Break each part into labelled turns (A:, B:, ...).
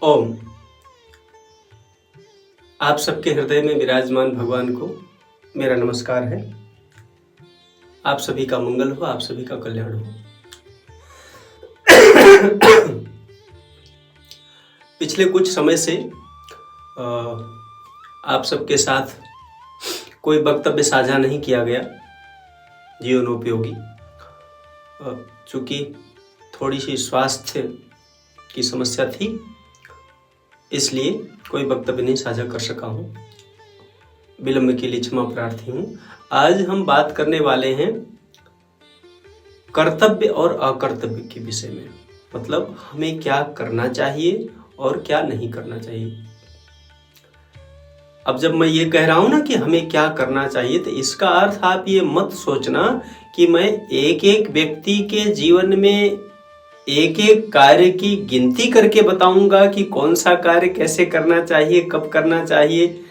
A: ओम। आप सबके हृदय में विराजमान भगवान को मेरा नमस्कार है। आप सभी का मंगल हो, आप सभी का कल्याण हो। पिछले कुछ समय से आप सबके साथ कोई वक्तव्य साझा नहीं किया गया जीवनोपयोगी, चूँकि थोड़ी सी स्वास्थ्य की समस्या थी, इसलिए कोई वक्तव्य नहीं साझा कर सका हूँ। विलंब के लिए क्षमा प्रार्थी हूँ। आज हम बात करने वाले हैं कर्तव्य और अकर्तव्य के विषय में, मतलब हमें क्या करना चाहिए और क्या नहीं करना चाहिए। अब जब मैं ये कह रहा हूं ना कि हमें क्या करना चाहिए, तो इसका अर्थ आप ये मत सोचना कि मैं एक एक व्यक्ति के जीवन में एक एक कार्य की गिनती करके बताऊंगा कि कौन सा कार्य कैसे करना चाहिए, कब करना चाहिए।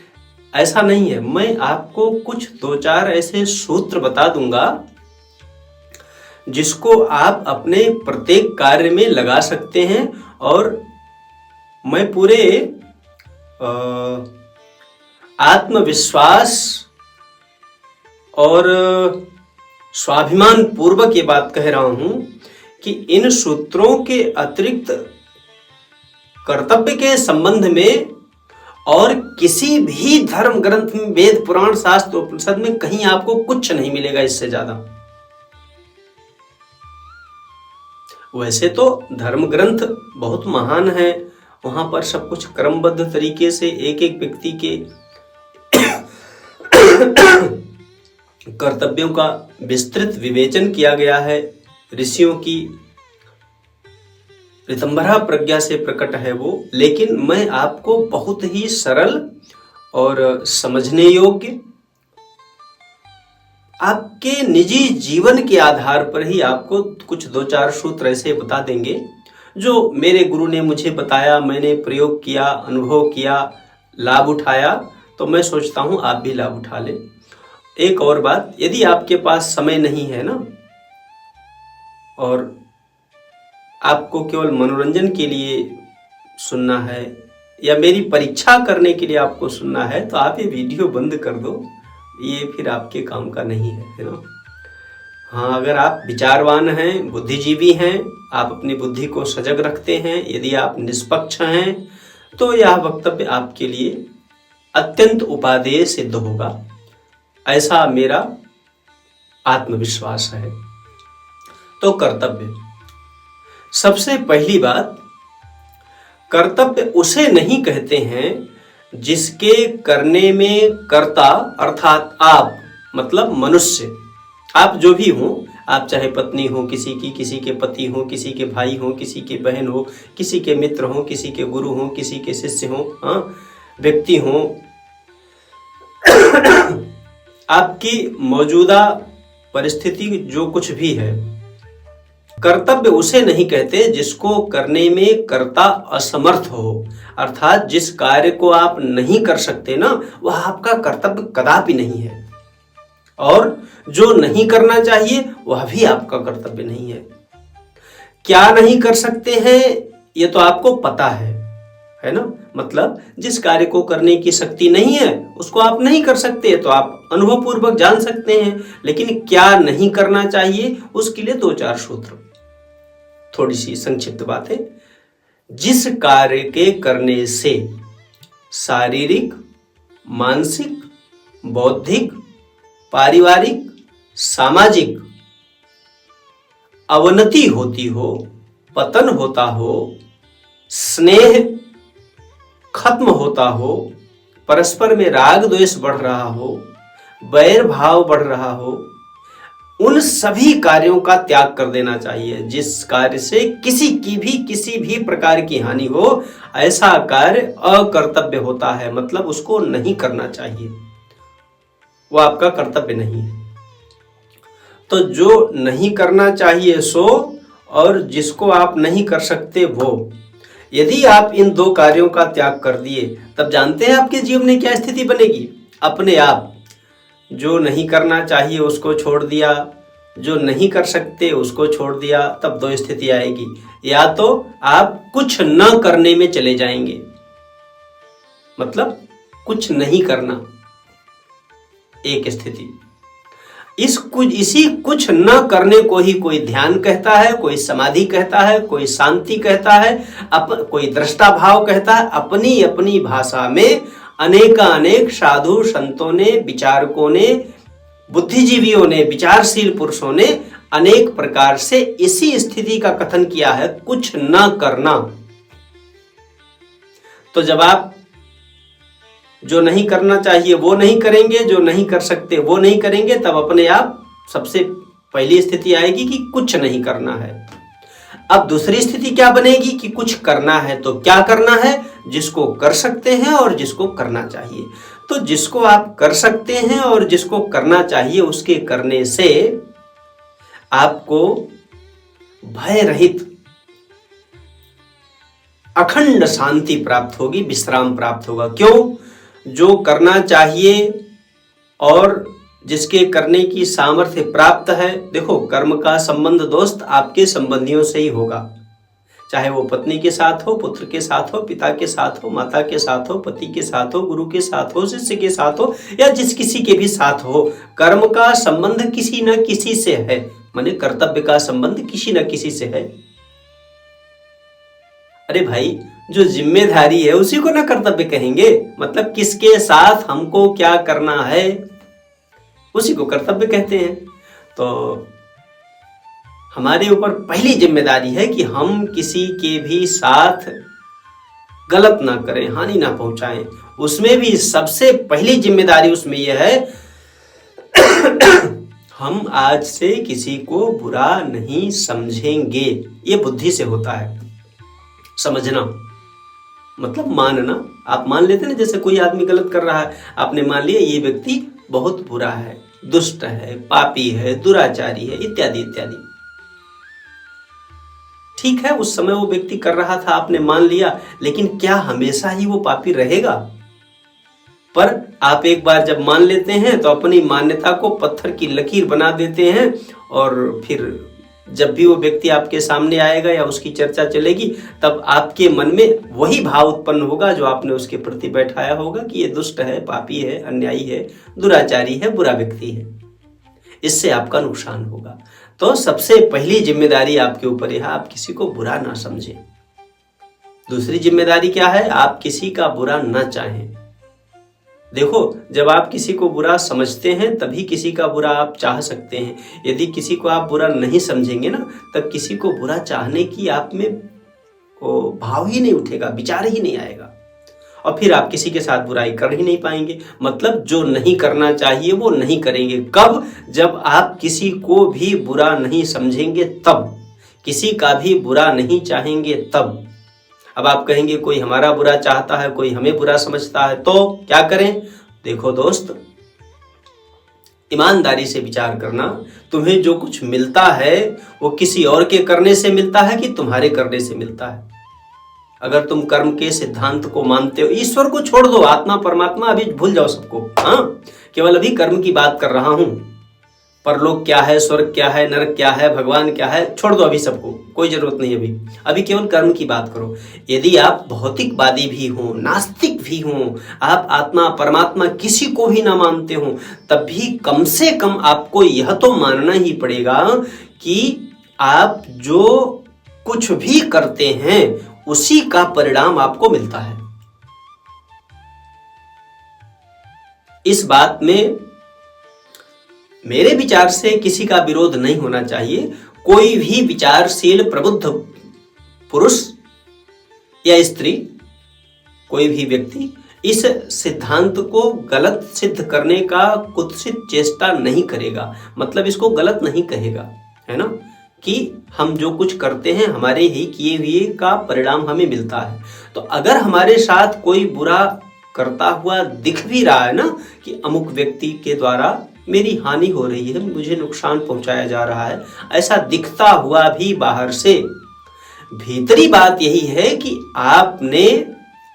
A: ऐसा नहीं है। मैं आपको कुछ दो चार ऐसे सूत्र बता दूंगा जिसको आप अपने प्रत्येक कार्य में लगा सकते हैं, और मैं पूरे आत्मविश्वास और स्वाभिमान पूर्वक ये बात कह रहा हूं कि इन सूत्रों के अतिरिक्त कर्तव्य के संबंध में और किसी भी धर्म ग्रंथ में, वेद पुराण शास्त्र उपनिषद में कहीं आपको कुछ नहीं मिलेगा इससे ज्यादा। वैसे तो धर्म ग्रंथ बहुत महान है, वहां पर सब कुछ क्रमबद्ध तरीके से एक एक व्यक्ति के कर्तव्यों का विस्तृत विवेचन किया गया है। ऋषियों की ऋतंभरा प्रज्ञा से प्रकट है वो, लेकिन मैं आपको बहुत ही सरल और समझने योग्य, आपके निजी जीवन के आधार पर ही आपको कुछ दो चार सूत्र ऐसे बता देंगे जो मेरे गुरु ने मुझे बताया, मैंने प्रयोग किया, अनुभव किया, लाभ उठाया, तो मैं सोचता हूं आप भी लाभ उठा लें। एक और बात, यदि आपके पास समय नहीं है ना, और आपको केवल मनोरंजन के लिए सुनना है या मेरी परीक्षा करने के लिए आपको सुनना है, तो आप ये वीडियो बंद कर दो, ये फिर आपके काम का नहीं है ना। हाँ, अगर आप विचारवान हैं, बुद्धिजीवी हैं, आप अपनी बुद्धि को सजग रखते हैं, यदि आप निष्पक्ष हैं, तो यह वक्तव्य आपके लिए अत्यंत उपादेय सिद्ध होगा, ऐसा मेरा आत्मविश्वास है। तो कर्तव्य, सबसे पहली बात, कर्तव्य उसे नहीं कहते हैं जिसके करने में कर्ता अर्थात आप, मतलब मनुष्य, आप जो भी हो, आप चाहे पत्नी हो किसी के पति हो, किसी के भाई हो, किसी के बहन हो, किसी के मित्र हो, किसी के गुरु हो, किसी के शिष्य हो, हाँ, व्यक्ति हो, आपकी मौजूदा परिस्थिति जो कुछ भी है, कर्तव्य उसे नहीं कहते जिसको करने में कर्ता असमर्थ हो, अर्थात जिस कार्य को आप नहीं कर सकते ना, वह आपका कर्तव्य कदापि नहीं है, और जो नहीं करना चाहिए वह भी आपका कर्तव्य नहीं है। क्या नहीं कर सकते हैं ये तो आपको पता है ना, मतलब जिस कार्य को करने की शक्ति नहीं है उसको आप नहीं कर सकते, तो आप अनुभव पूर्वक जान सकते हैं। लेकिन क्या नहीं करना चाहिए, उसके लिए दो चार सूत्र, थोड़ी सी संक्षिप्त बातें। जिस कार्य के करने से शारीरिक, मानसिक, बौद्धिक, पारिवारिक, सामाजिक अवनति होती हो, पतन होता हो, स्नेह खत्म होता हो, परस्पर में राग द्वेष बढ़ रहा हो, वैर भाव बढ़ रहा हो, उन सभी कार्यों का त्याग कर देना चाहिए। जिस कार्य से किसी भी प्रकार की हानि हो, ऐसा कार्य अकर्तव्य होता है, मतलब उसको नहीं करना चाहिए, वो आपका कर्तव्य नहीं है। तो जो नहीं करना चाहिए सो, और जिसको आप नहीं कर सकते वो, यदि आप इन दो कार्यों का त्याग कर दिए, तब जानते हैं आपके जीवन में क्या स्थिति बनेगी। अपने आप जो नहीं करना चाहिए उसको छोड़ दिया, जो नहीं कर सकते उसको छोड़ दिया, तब दो स्थिति आएगी। या तो आप कुछ न करने में चले जाएंगे, मतलब कुछ नहीं करना, एक स्थिति। इसी कुछ न करने को ही कोई ध्यान कहता है, कोई समाधि कहता है, कोई शांति कहता है, कोई दृष्टा भाव कहता है। अपनी अपनी भाषा में अनेकानेक साधु संतों ने, विचारकों ने, बुद्धिजीवियों ने, विचारशील पुरुषों ने अनेक प्रकार से इसी स्थिति का कथन किया है, कुछ न करना। तो जब आप जो नहीं करना चाहिए वो नहीं करेंगे, जो नहीं कर सकते वो नहीं करेंगे, तब अपने आप सबसे पहली स्थिति आएगी कि कुछ नहीं करना है। अब दूसरी स्थिति क्या बनेगी कि कुछ करना है। तो क्या करना है? जिसको कर सकते हैं और जिसको करना चाहिए। तो जिसको आप कर सकते हैं और जिसको करना चाहिए, उसके करने से आपको भय रहित अखंड शांति प्राप्त होगी, विश्राम प्राप्त होगा। क्यों? जो करना चाहिए और जिसके करने की सामर्थ्य प्राप्त है। देखो, कर्म का संबंध दोस्त आपके संबंधियों से ही होगा, चाहे वो पत्नी के साथ हो, पुत्र के साथ हो, पिता के साथ हो, माता के साथ हो, पति के साथ हो, गुरु के साथ हो, शिष्य के साथ हो, या जिस किसी के भी साथ हो। कर्म का संबंध किसी न किसी से है, माने कर्तव्य का संबंध किसी न किसी से है। अरे भाई, जो जिम्मेदारी है उसी को ना कर्तव्य कहेंगे। मतलब किसके साथ हमको क्या करना है उसी को कर्तव्य कहते हैं। तो हमारे ऊपर पहली जिम्मेदारी है कि हम किसी के भी साथ गलत ना करें, हानि ना पहुंचाएं। उसमें भी सबसे पहली जिम्मेदारी उसमें यह है हम आज से किसी को बुरा नहीं समझेंगे। ये बुद्धि से होता है, समझना मतलब मानना। आप मान लेते ना, जैसे कोई आदमी गलत कर रहा है, आपने मान लिया ये व्यक्ति बहुत बुरा है, दुष्ट है, पापी है, दुराचारी है, इत्यादि इत्यादि। ठीक है, उस समय वो व्यक्ति कर रहा था, आपने मान लिया, लेकिन क्या हमेशा ही वो पापी रहेगा? पर आप एक बार जब मान लेते हैं तो अपनी मान्यता को पत्थर की लकीर बना देते हैं, और फिर जब भी वो व्यक्ति आपके सामने आएगा या उसकी चर्चा चलेगी, तब आपके मन में वही भाव उत्पन्न होगा जो आपने उसके प्रति बैठाया होगा कि ये दुष्ट है, पापी है, अन्यायी है, दुराचारी है, बुरा व्यक्ति है। इससे आपका नुकसान होगा। तो सबसे पहली जिम्मेदारी आपके ऊपर है, आप किसी को बुरा ना समझें। दूसरी जिम्मेदारी क्या है? आप किसी का बुरा ना चाहें। देखो, जब आप किसी को बुरा समझते हैं तभी किसी का बुरा आप चाह सकते हैं। यदि किसी को आप बुरा नहीं समझेंगे ना, तब किसी को बुरा चाहने की आप में वो भाव ही नहीं उठेगा, विचार ही नहीं आएगा, और फिर आप किसी के साथ बुराई कर ही नहीं पाएंगे। मतलब जो नहीं करना चाहिए वो नहीं करेंगे। कब? जब आप किसी को भी बुरा नहीं समझेंगे तब, किसी का भी बुरा नहीं चाहेंगे तब। अब आप कहेंगे कोई हमारा बुरा चाहता है, कोई हमें बुरा समझता है, तो क्या करें? देखो दोस्त, ईमानदारी से विचार करना। तुम्हें जो कुछ मिलता है वो किसी और के करने से मिलता है कि तुम्हारे करने से मिलता है? अगर तुम कर्म के सिद्धांत को मानते हो, ईश्वर को छोड़ दो, आत्मा परमात्मा अभी भूल जाओ सबको। हाँ, केवल अभी कर्म की बात कर रहा हूं। परलोक क्या है, स्वर्ग क्या है, नरक क्या है, भगवान क्या है, छोड़ दो अभी सबको, कोई जरूरत नहीं। अभी केवल कर्म की बात करो। यदि आप भौतिकवादी भी हो, नास्तिक भी हो, आप आत्मा परमात्मा किसी को भी ना मानते हो, तब भी कम से कम आपको यह तो मानना ही पड़ेगा कि आप जो कुछ भी करते हैं उसी का परिणाम आपको मिलता है। इस बात में मेरे विचार से किसी का विरोध नहीं होना चाहिए। कोई भी विचारशील प्रबुद्ध पुरुष या स्त्री, कोई भी व्यक्ति इस सिद्धांत को गलत सिद्ध करने का कुत्सित चेष्टा नहीं करेगा। मतलब इसको गलत नहीं कहेगा, है ना, कि हम जो कुछ करते हैं हमारे ही किए हुए का परिणाम हमें मिलता है। तो अगर हमारे साथ कोई बुरा करता हुआ दिख भी रहा है ना, कि अमुक व्यक्ति के द्वारा मेरी हानि हो रही है, मुझे नुकसान पहुंचाया जा रहा है, ऐसा दिखता हुआ भी बाहर से, भीतरी बात यही है कि आपने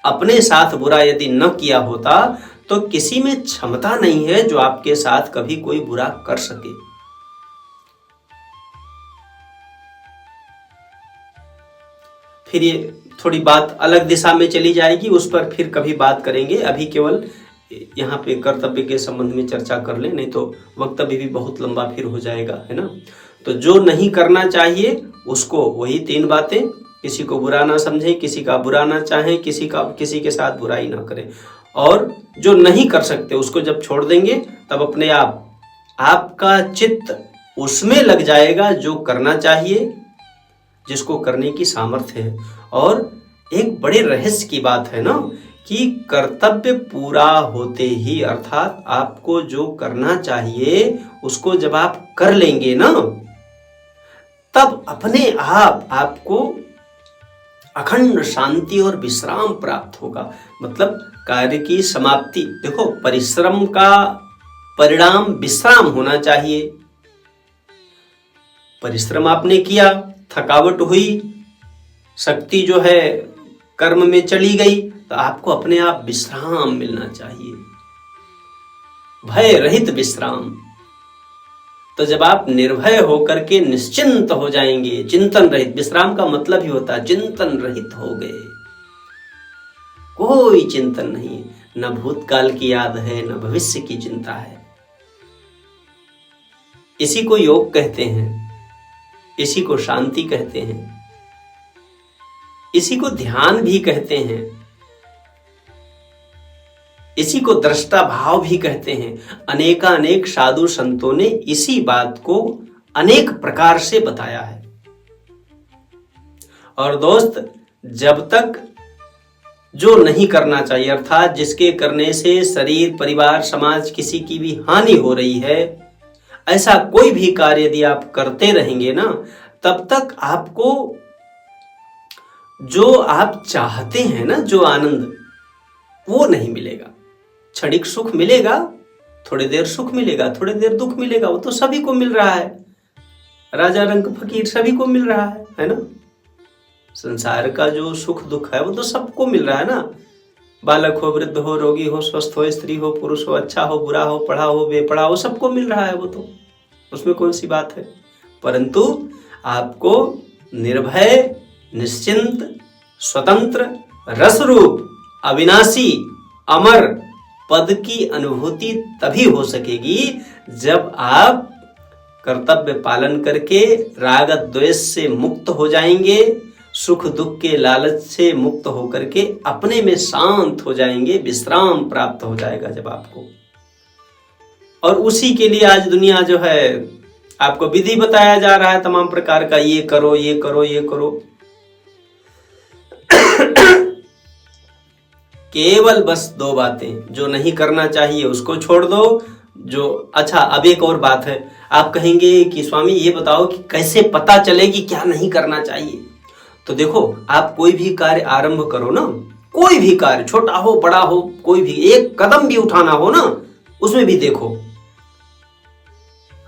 A: अपने साथ बुरा यदि न किया होता तो किसी में क्षमता नहीं है जो आपके साथ कभी कोई बुरा कर सके। फिर ये थोड़ी बात अलग दिशा में चली जाएगी, उस पर फिर कभी बात करेंगे। अभी केवल यहाँ पे कर्तव्य के संबंध में चर्चा कर लें, नहीं तो वक्तव्य भी बहुत लंबा फिर हो जाएगा, है ना। तो जो नहीं करना चाहिए उसको, वही 3 बातें, किसी को बुरा ना समझे, किसी का बुरा ना चाहे, किसी के साथ बुराई ना करें, और जो नहीं कर सकते उसको जब छोड़ देंगे तब अपने आप आपका चित्त उसमें लग जाएगा जो करना चाहिए, जिसको करने की सामर्थ्य है। और एक बड़े रहस्य की बात है ना कि कर्तव्य पूरा होते ही, अर्थात आपको जो करना चाहिए उसको जब आप कर लेंगे ना, तब अपने आप आपको अखंड शांति और विश्राम प्राप्त होगा। मतलब कार्य की समाप्ति, देखो परिश्रम का परिणाम विश्राम होना चाहिए। परिश्रम आपने किया, थकावट हुई, शक्ति जो है कर्म में चली गई, तो आपको अपने आप विश्राम मिलना चाहिए, भय रहित विश्राम। तो जब आप निर्भय होकर के निश्चिंत हो जाएंगे, चिंतन रहित, विश्राम का मतलब ही होता है चिंतन रहित हो गए, कोई चिंतन नहीं, न भूतकाल की याद है न भविष्य की चिंता है। इसी को योग कहते हैं, इसी को शांति कहते हैं, इसी को ध्यान भी कहते हैं, इसी को दृष्टा भाव भी कहते हैं। अनेक साधु संतों ने इसी बात को अनेक प्रकार से बताया है। और दोस्त, जब तक जो नहीं करना चाहिए, अर्थात जिसके करने से शरीर, परिवार, समाज, किसी की भी हानि हो रही है, ऐसा कोई भी कार्य यदि आप करते रहेंगे ना, तब तक आपको जो आप चाहते हैं ना, जो आनंद, वो नहीं मिलेगा। क्षणिक सुख मिलेगा, थोड़ी देर सुख मिलेगा, थोड़ी देर दुख मिलेगा, वो तो सभी को मिल रहा है, राजा रंक फकीर सभी को मिल रहा है ना। संसार का जो सुख दुख है वो तो सबको मिल रहा है ना। बालक हो, वृद्ध हो, रोगी हो, स्वस्थ हो, स्त्री हो, पुरुष हो, अच्छा हो, बुरा हो, पढ़ा हो, बेपढ़ा हो, सबको मिल रहा है वो तो, उसमें कौन सी बात है। परंतु आपको निर्भय, निश्चिंत, स्वतंत्र, रसरूप, अविनाशी, अमर पद की अनुभूति तभी हो सकेगी जब आप कर्तव्य पालन करके राग द्वेष से मुक्त हो जाएंगे, सुख दुख के लालच से मुक्त होकर के अपने में शांत हो जाएंगे, विश्राम प्राप्त हो जाएगा जब आपको। और उसी के लिए आज दुनिया जो है आपको विधि बताया जा रहा है तमाम प्रकार का, ये करो, ये करो, ये करो। केवल बस 2 बातें, जो नहीं करना चाहिए उसको छोड़ दो, जो अच्छा। अब एक और बात है, आप कहेंगे कि स्वामी ये बताओ कि कैसे पता चले कि क्या नहीं करना चाहिए। तो देखो, आप कोई भी कार्य आरंभ करो ना, कोई भी कार्य, छोटा हो बड़ा हो, कोई भी एक कदम भी उठाना हो ना, उसमें भी देखो,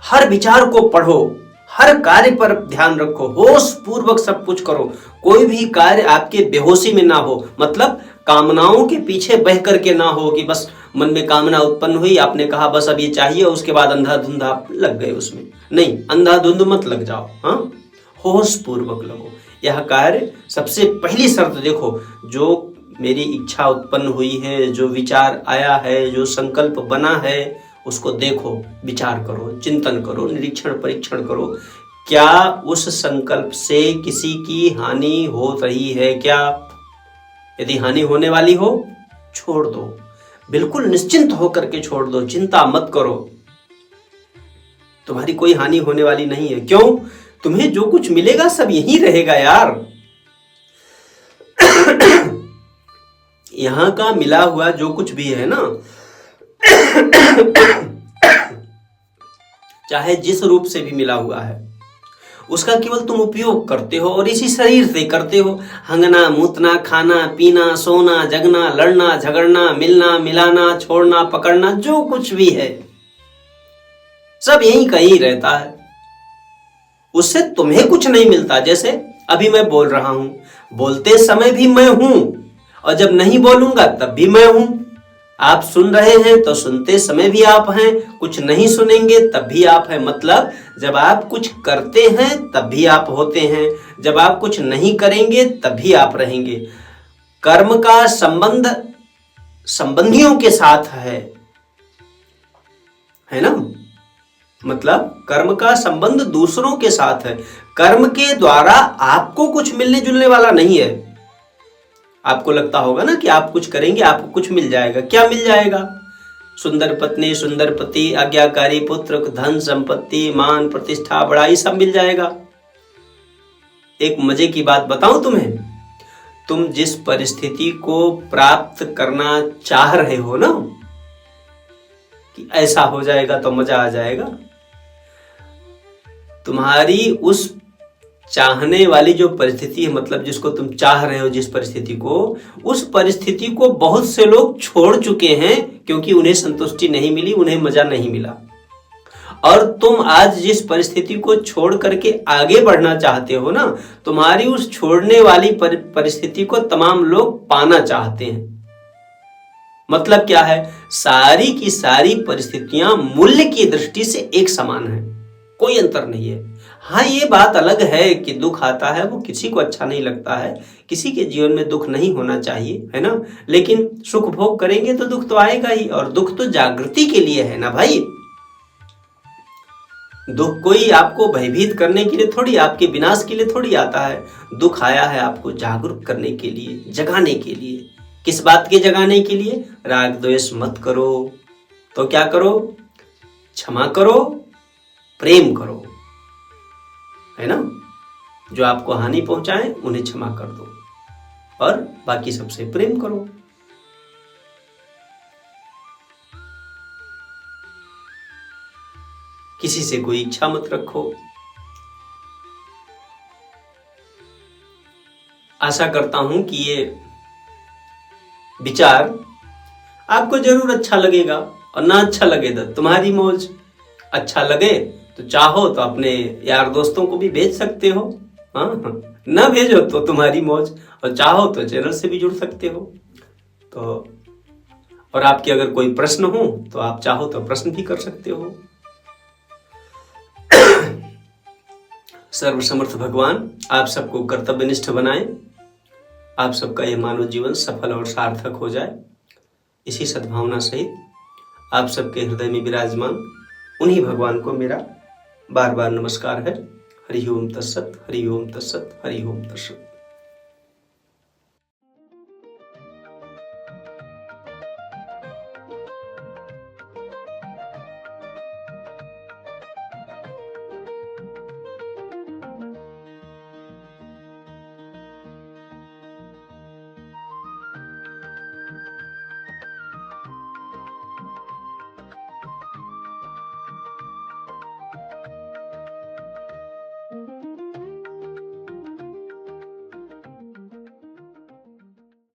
A: हर विचार को पढ़ो, हर कार्य पर ध्यान रखो, होश पूर्वक सब कुछ करो। कोई भी कार्य आपके बेहोशी में ना हो, मतलब कामनाओं के पीछे बह करके ना हो कि बस मन में कामना उत्पन्न हुई, आपने कहा बस अब ये चाहिए, उसके बाद अंधाधुंध आप लग गए उसमें। नहीं, अंधाधुंध मत लग जाओ, हाँ, होश पूर्वक लगो। यह कार्य सबसे पहली शर्त देखो, जो मेरी इच्छा उत्पन्न हुई है, जो विचार आया है, जो संकल्प बना है, उसको देखो, विचार करो, चिंतन करो, निरीक्षण परीक्षण करो, क्या उस संकल्प से किसी की हानि हो रही है क्या। यदि हानि होने वाली हो, छोड़ दो, बिल्कुल निश्चिंत होकर के छोड़ दो, चिंता मत करो, तुम्हारी कोई हानि होने वाली नहीं है। क्यों? तुम्हें जो कुछ मिलेगा सब यहीं रहेगा यार। यहां का मिला हुआ जो कुछ भी है ना, चाहे जिस रूप से भी मिला हुआ है, उसका केवल तुम उपयोग करते हो और इसी शरीर से करते हो। हंगना, मूतना, खाना, पीना, सोना, जगना, लड़ना, झगड़ना, मिलना, मिलाना, छोड़ना, पकड़ना, जो कुछ भी है सब यहीं कहीं रहता है। उससे तुम्हें कुछ नहीं मिलता। जैसे अभी मैं बोल रहा हूं, बोलते समय भी मैं हूं, और जब नहीं बोलूंगा तब भी मैं हूं। आप सुन रहे हैं तो सुनते समय भी आप हैं, कुछ नहीं सुनेंगे तब भी आप हैं। मतलब जब आप कुछ करते हैं तब भी आप होते हैं, जब आप कुछ नहीं करेंगे तब भी आप रहेंगे। कर्म का संबंध संबंधियों के साथ है ना। मतलब कर्म का संबंध दूसरों के साथ है। कर्म के द्वारा आपको कुछ मिलने जुलने वाला नहीं है। आपको लगता होगा ना कि आप कुछ करेंगे आपको कुछ मिल जाएगा। क्या मिल जाएगा? सुंदर पत्नी, सुंदर पति, आज्ञाकारी पुत्र, धन संपत्ति, मान प्रतिष्ठा, बड़ाई सब मिल जाएगा। एक मजे की बात बताऊं तुम्हें, तुम जिस परिस्थिति को प्राप्त करना चाह रहे हो ना कि ऐसा हो जाएगा तो मजा आ जाएगा, तुम्हारी उस चाहने वाली जो परिस्थिति है, मतलब जिसको तुम चाह रहे हो, जिस परिस्थिति को, उस परिस्थिति को बहुत से लोग छोड़ चुके हैं क्योंकि उन्हें संतुष्टि नहीं मिली, उन्हें मजा नहीं मिला। और तुम आज जिस परिस्थिति को छोड़ करके आगे बढ़ना चाहते हो ना, तुम्हारी उस छोड़ने वाली परिस्थिति को तमाम लोग पाना चाहते हैं। मतलब क्या है? सारी की सारी परिस्थितियां मूल्य की दृष्टि से एक समान है, कोई अंतर नहीं है। हाँ, ये बात अलग है कि दुख आता है वो किसी को अच्छा नहीं लगता है, किसी के जीवन में दुख नहीं होना चाहिए, है ना। लेकिन सुख भोग करेंगे तो दुख तो आएगा ही, और दुख तो जागृति के लिए है ना भाई। दुख कोई आपको भयभीत करने के लिए थोड़ी, आपके विनाश के लिए थोड़ी आता है। दुख आया है आपको जागरूक करने के लिए, जगाने के लिए। किस बात के जगाने के लिए? राग द्वेष मत करो, तो क्या करो? क्षमा करो, प्रेम करो, है ना। जो आपको हानि पहुंचाए उन्हें क्षमा कर दो और बाकी सबसे प्रेम करो। किसी से कोई इच्छा मत रखो। आशा करता हूं कि ये विचार आपको जरूर अच्छा लगेगा, और ना अच्छा लगे तो तुम्हारी मौज। अच्छा लगे तो चाहो तो अपने यार दोस्तों को भी भेज सकते हो, हाँ। ना भेजो तो तुम्हारी मौज, और चाहो तो चैनल से भी जुड़ सकते हो। तो और आपके अगर कोई प्रश्न हो तो आप चाहो तो प्रश्न भी कर सकते हो। सर्वसमर्थ भगवान आप सबको कर्तव्यनिष्ठ बनाए, आप सबका यह मानव जीवन सफल और सार्थक हो जाए। इसी सद्भावना सहित आप सबके हृदय में विराजमान उन्हीं भगवान को मेरा बार बार नमस्कार है। हरि ओम तत्सत, हरि ओम तत्सत, हरि ओम तत्सत।